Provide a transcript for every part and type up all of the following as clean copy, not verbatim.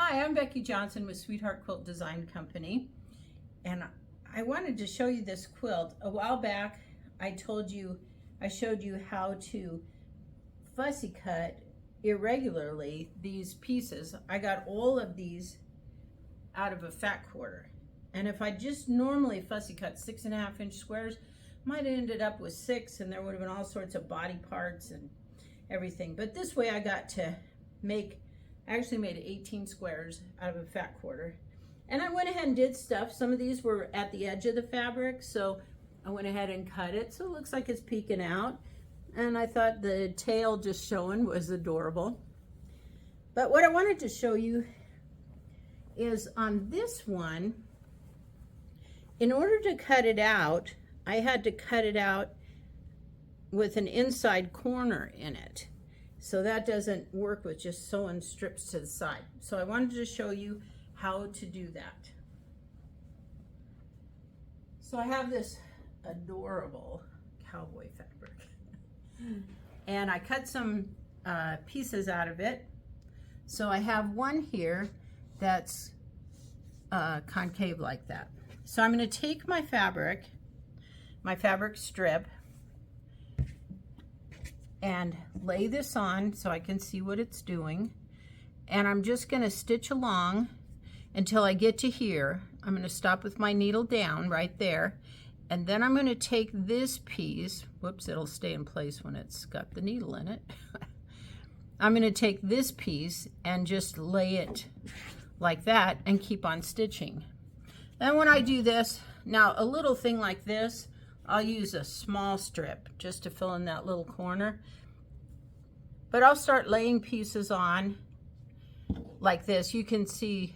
Hi, I'm Becky Johnson with Sweetheart Quilt Design Company, and I wanted to show you this quilt. A while back I showed you how to fussy cut irregularly these pieces. I got all of these out of a fat quarter, and if I just normally fussy cut 6.5-inch squares, might have ended up with 6, and there would have been all sorts of body parts and everything. But this way I got to I actually made 18 squares out of a fat quarter. And I went ahead and did stuff. Some of these were at the edge of the fabric, so I went ahead and cut it so it looks like it's peeking out. And I thought the tail just showing was adorable. But what I wanted to show you is on this one, in order to cut it out, I had to cut it out with an inside corner in it. So that doesn't work with just sewing strips to the side. So I wanted to show you how to do that. So I have this adorable cowboy fabric. And I cut some pieces out of it. So I have one here that's concave like that. So I'm going to take my fabric strip, and lay this on so I can see what it's doing. And I'm just going to stitch along until I get to here. I'm going to stop with my needle down right there, and then I'm going to take this piece, whoops, it'll stay in place when it's got the needle in it. I'm going to take this piece and just lay it like that and keep on stitching. Then when I do this, now a little thing like this, I'll use a small strip just to fill in that little corner. But I'll start laying pieces on like this. You can see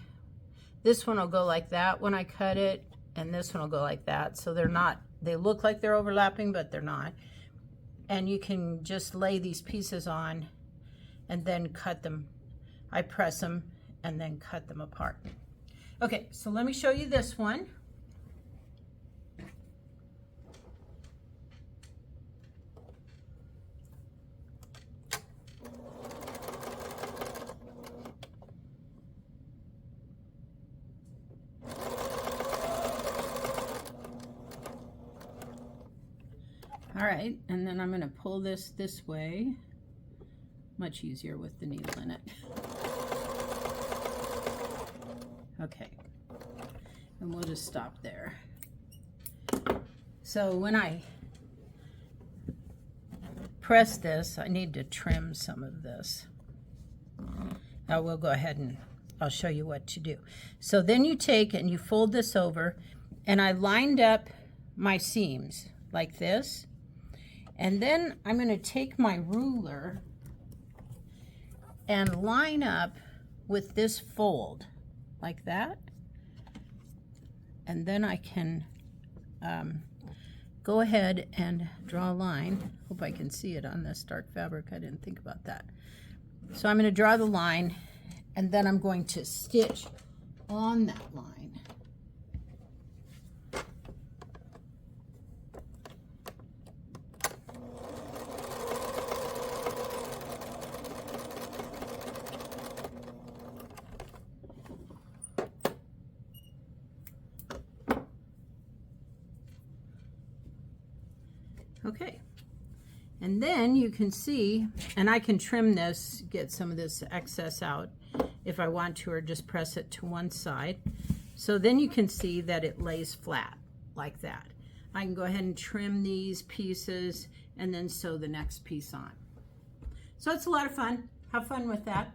this one will go like that when I cut it, and this one will go like that. So they look like they're overlapping, but they're not. And you can just lay these pieces on and then cut them. I press them and then cut them apart. Okay, so let me show you this one. All right, and then I'm going to pull this way. Much easier with the needle in it. Okay, and we'll just stop there. So when I press this, I need to trim some of this. Now we'll go ahead and I'll show you what to do. So then you take and you fold this over, and I lined up my seams like this. And then I'm going to take my ruler and line up with this fold like that. And then I can go ahead and draw a line. Hope I can see it on this dark fabric. I didn't think about that. So I'm going to draw the line, and then I'm going to stitch on that line. Okay, and then you can see, and I can trim this, get some of this excess out if I want to, or just press it to one side. So then you can see that it lays flat like that. I can go ahead and trim these pieces and then sew the next piece on. So it's a lot of fun. Have fun with that.